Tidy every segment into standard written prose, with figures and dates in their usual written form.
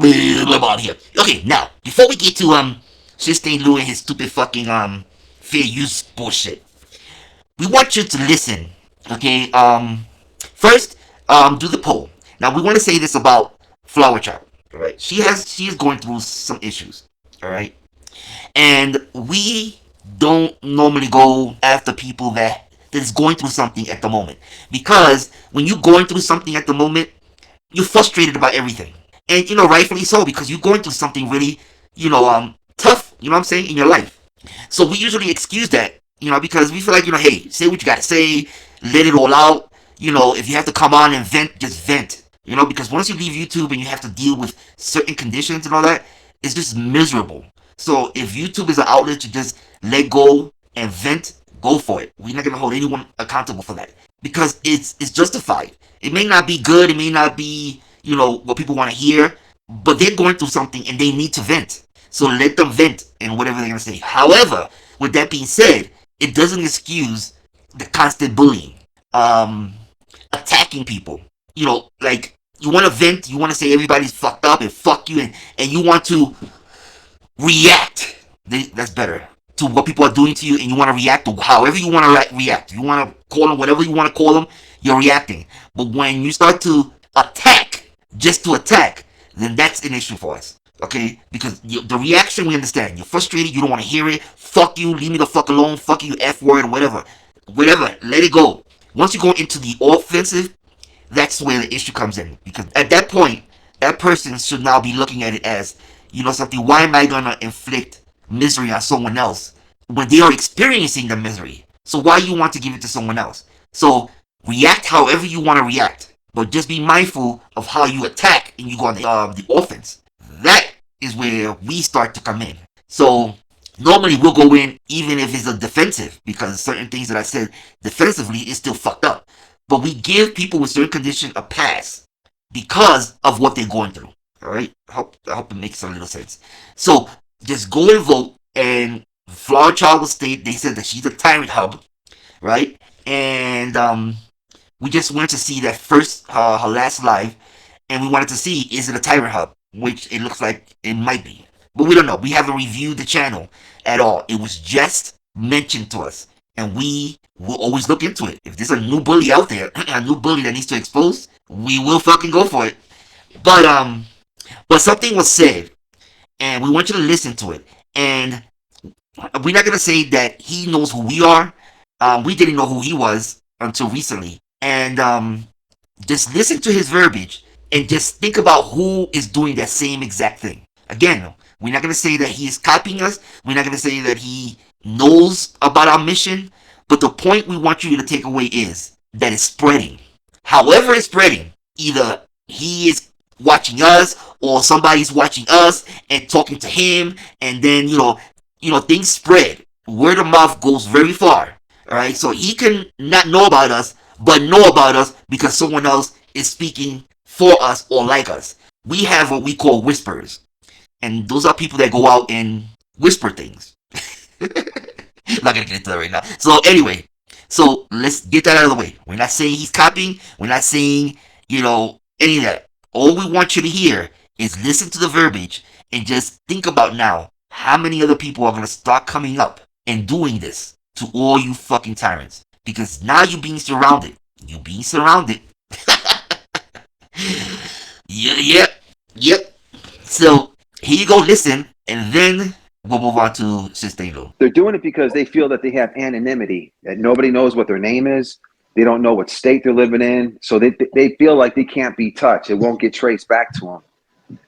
out here. Okay, now before we get to Sustain Lou and his stupid fucking fair use bullshit, we want you to listen. Okay, first do the poll. Now we want to say this about FlowerChild. All right, she is going through some issues. All right, and we don't normally go after people that's going through something at the moment, because when you're going through something at the moment, you're frustrated about everything, and rightfully so, because you're going through something really tough, you know what I'm saying, in your life. So we usually excuse that, because we feel like, hey, say what you gotta say, let it all out. If you have to come on and vent, just vent. Because once you leave YouTube and you have to deal with certain conditions and all that, it's just miserable. So if YouTube is an outlet to just let go and vent, go for it. We're not gonna hold anyone accountable for that, because it's justified. It may not be good, it may not be, what people want to hear, but they're going through something and they need to vent. So let them vent and whatever they're gonna say. However, with that being said, it doesn't excuse the constant bullying, attacking people. Like, you want to vent, you want to say everybody's fucked up and fuck you, and you want to react. That's better, to what people are doing to you, and you want to react to however you want to react. You want to call them whatever you want to call them. You're reacting. But when you start to attack just to attack, then that's an issue for us. Okay? Because the reaction, we understand. You're frustrated. You don't want to hear it. Fuck you. Leave me the fuck alone. Fuck you, F word, or whatever. Whatever. Let it go. Once you go into the offensive, that's where the issue comes in. Because at that point, that person should now be looking at it as, something. Why am I going to inflict misery on someone else when they are experiencing the misery? So why you want to give it to someone else? So react however you want to react, but just be mindful of how you attack and you go on the offense. That is where we start to come in. So normally we'll go in even if it's a defensive, because certain things that I said defensively is still fucked up. But we give people with certain condition a pass because of what they're going through. All right, I hope it makes a little sense. So just go and vote, and FlowerChild will state, they said that she's a Tyrant hub, right? And we just wanted to see that first, her last live, and we wanted to see, is it a Tyrant hub, which it looks like it might be, but we don't know. We haven't reviewed the channel at all. It was just mentioned to us, and we will always look into it. If there's a new bully out there, a new bully that needs to expose, we will fucking go for it. But something was said, and we want you to listen to it. And we're not gonna say that he knows who we are. We didn't know who he was until recently. And just listen to his verbiage and just think about who is doing that same exact thing. Again, we're not gonna say that he is copying us. We're not gonna say that he knows about our mission. But the point we want you to take away is that it's spreading. However it's spreading, either he is watching us or somebody's watching us and talking to him, and then things spread. Word of mouth goes very far. All right, so he can not know about us, but know about us because someone else is speaking for us or like us. We have what we call whispers, and those are people that go out and whisper things. I'm not gonna get into that right now. So anyway, so let's get that out of the way. We're not saying he's copying. We're not saying any of that. All we want you to hear is listen to the verbiage and just think about now how many other people are gonna start coming up and doing this to all you fucking tyrants. Because now you're being surrounded. You're being surrounded. Yep. So here you go, listen, and then we'll move on to Sistelo. They're doing it because they feel that they have anonymity, that nobody knows what their name is. They don't know what state they're living in. So they feel like they can't be touched. It won't get traced back to them.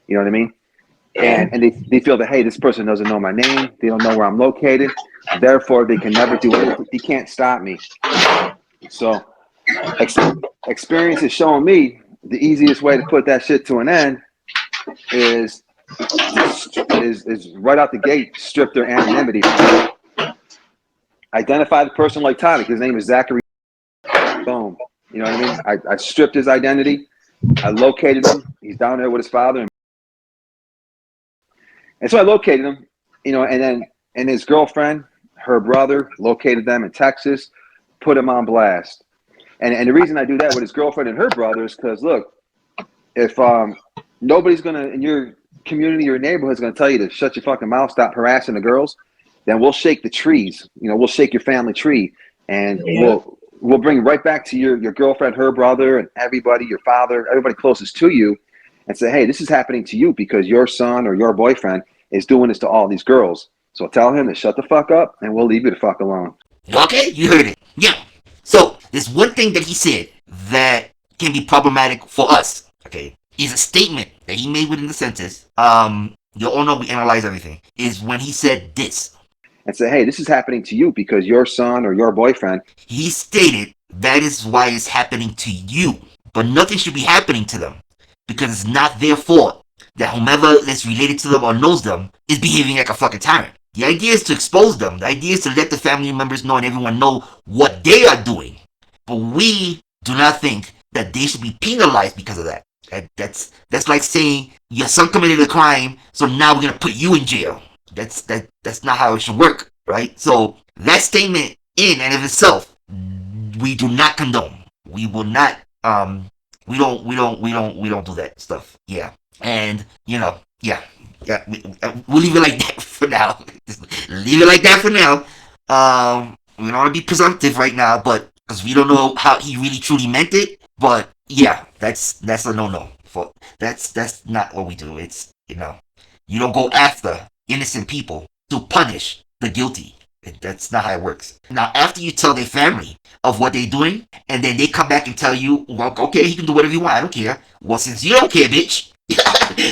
You know what I mean? And they feel that, hey, this person doesn't know my name. They don't know where I'm located. Therefore, they can never do anything. They can't stop me. So experience is showing me the easiest way to put that shit to an end is right out the gate, strip their anonymity. Identify the person like Tonic. His name is Zachary. Boom. You know what I mean? I stripped his identity. I located him. He's down there with his father. And so I located him, and his girlfriend, her brother, located them in Texas, put him on blast. And the reason I do that with his girlfriend and her brother is because, look, if nobody's going to, and you're community or neighborhood is going to tell you to shut your fucking mouth, stop harassing the girls, then we'll shake the trees. You know, we'll shake your family tree, and we'll bring right back to your girlfriend, her brother, and everybody, your father, everybody closest to you, and say, hey, this is happening to you because your son or your boyfriend is doing this to all these girls. So tell him to shut the fuck up, and we'll leave you the fuck alone. Okay, you heard it. Yeah. So there's one thing that he said that can be problematic for us. Okay, is a statement that he made within the sentence. You all know we analyze everything. Is when he said this. And say, hey, this is happening to you because your son or your boyfriend. He stated that is why it's happening to you. But nothing should be happening to them. Because it's not their fault that whomever that's related to them or knows them is behaving like a fucking tyrant. The idea is to expose them. The idea is to let the family members know and everyone know what they are doing. But we do not think that they should be penalized because of that. That's like saying your son committed a crime, so now we're gonna put you in jail. That's not how it should work, right? So that statement in and of itself, we do not condone. We will not. We don't do that stuff. Yeah, and yeah. We'll leave it like that for now. Just leave it like that for now. We don't want to be presumptive right now, but because we don't know how he really truly meant it. But yeah, that's a no. For that's not what we do. It's you don't go after innocent people to punish the guilty. That's not how it works. Now, after you tell their family of what they're doing, and then they come back and tell you, well, okay, he can do whatever you want. I don't care. Well, since you don't care, bitch,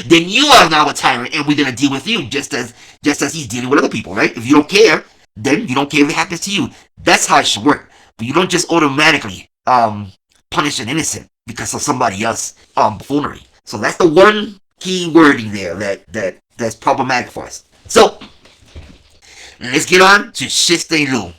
then you are now a tyrant, and we're gonna deal with you just as he's dealing with other people, right? If you don't care, then you don't care if it happens to you. That's how it should work. But you don't just automatically punish an innocent because of somebody else buffoonery. So that's the one key wording there that's problematic for us. So let's get on to Shit Stain Lou.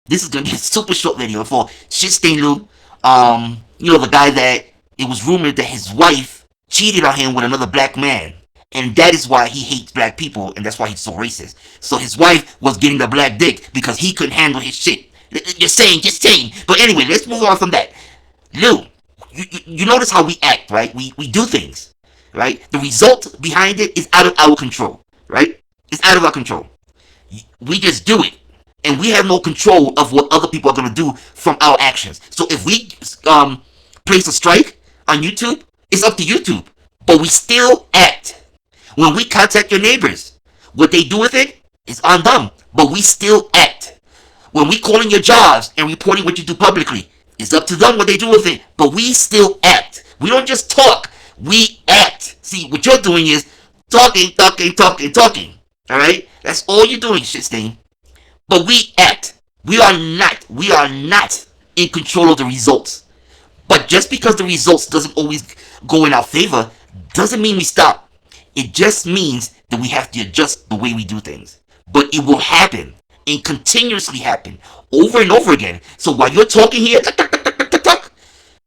This is gonna be a super short video for Shit Stain Lou. The guy that it was rumored that his wife cheated on him with another black man, and that is why he hates black people, and that's why he's so racist. So his wife was getting the black dick because he couldn't handle his shit. Just saying. But anyway, let's move on from that. Lou, you notice how we act, right? We do things, right? The result behind it is out of our control, right? It's out of our control. We just do it, and we have no control of what other people are gonna do from our actions. So if we place a strike on YouTube, it's up to YouTube, but we still act. When we contact your neighbors, what they do with it is on them, but we still act. When we call in your jobs and reporting what you do publicly, it's up to them what they do with it, but we still act. We don't just talk, we act. See, what you're doing is talking. Alright? That's all you're doing, Shit Stain. But we act. We are not in control of the results. But just because the results doesn't always go in our favor, doesn't mean we stop. It just means that we have to adjust the way we do things. But it will happen and continuously happen over and over again. So while you're talking here,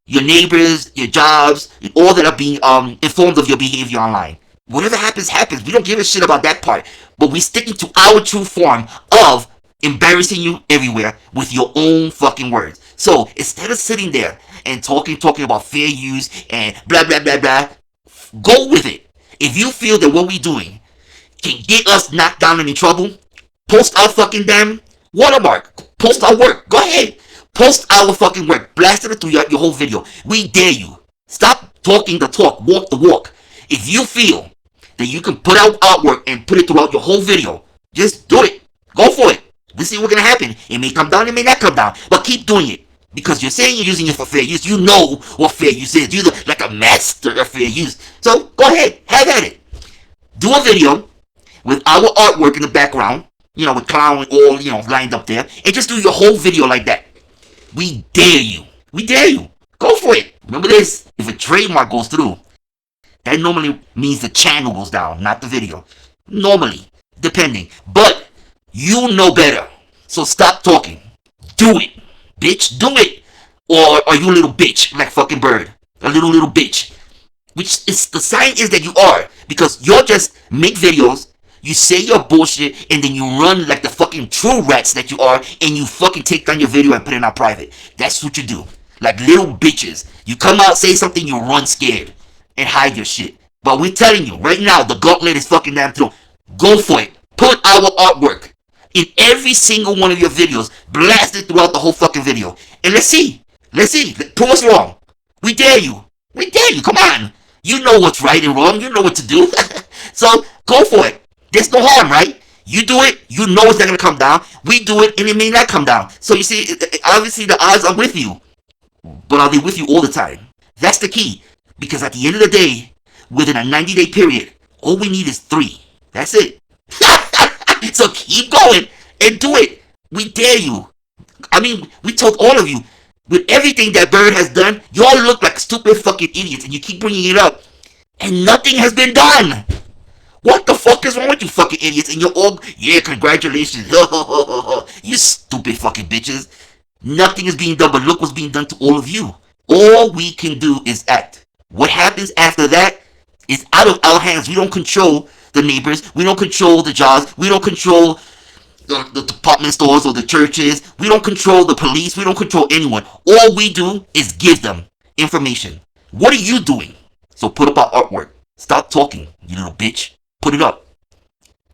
your neighbors, your jobs, all that are being informed of your behavior online. Whatever happens. We don't give a shit about that part. But we're sticking to our true form of embarrassing you everywhere with your own fucking words. So instead of sitting there and talking about fair use and blah blah blah blah, go with it. If you feel that what we're doing can get us knocked down and in trouble, post our fucking damn watermark. Post our work. Go ahead. Post our fucking work. Blast it through your whole video. We dare you. Stop talking the talk. Walk the walk. If you feel that you can put out artwork and put it throughout your whole video, just do it. Go for it. Let's see what's gonna happen. It may come down, it may not come down, but keep doing it. Because you're saying you're using it for fair use. You know what fair use is. You're like a master of fair use. So go ahead, have at it. Do a video with our artwork in the background, with clown all, lined up there, and just do your whole video like that. We dare you. Go for it. Remember this, if a trademark goes through, that normally means the channel goes down, not the video. Normally, depending. But you know better. So stop talking. Do it. Bitch, do it. Or are you a little bitch like fucking Bird? A little bitch. Which is the sign is that you are. Because you'll just make videos, you say your bullshit, and then you run like the fucking true rats that you are, and you fucking take down your video and put it on private. That's what you do. Like little bitches. You come out, say something, you run scared. And hide your shit. But we're telling you right now, the gauntlet is fucking damn through. Go for it. Put our artwork in every single one of your videos. Blast it throughout the whole fucking video. And let's see. Let's see. Prove us wrong. We dare you. We dare you. Come on. You know what's right and wrong. You know what to do. So go for it. There's no harm, right? You do it, you know it's not going to come down. We do it, and it may not come down. So you see, obviously the odds are with you. But are they with you all the time? That's the key. Because at the end of the day, within a 90-day period, all we need is 3. That's it. So keep going and do it. We dare you. I mean, we told all of you, with everything that Bird has done, you all look like stupid fucking idiots, and you keep bringing it up, and nothing has been done. What the fuck is wrong with you fucking idiots? And you're all, yeah, congratulations. You stupid fucking bitches. Nothing is being done, but look what's being done to all of you. All we can do is act. What happens after that is out of our hands. We don't control the neighbors. We don't control the jobs. We don't control the department stores or the churches. We don't control the police. We don't control anyone. All we do is give them information. What are you doing? So put up our artwork. Stop talking, you little bitch. Put it up.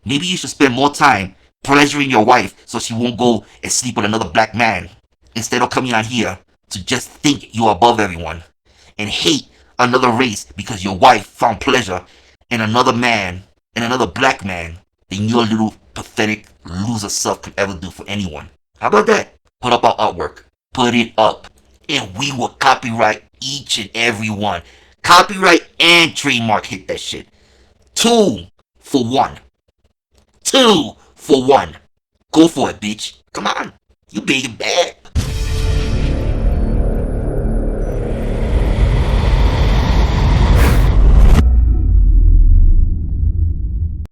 Maybe you should spend more time pleasuring your wife so she won't go and sleep with another black man instead of coming out here to just think you're above everyone and hate another race because your wife found pleasure in another man and another black man than your little pathetic loser self could ever do for anyone. How about that? Put up our artwork. Put it up. And we will copyright each and every one. Copyright and trademark hit that shit. 2 for 1. 2 for 1. Go for it, bitch. Come on. You big and bad.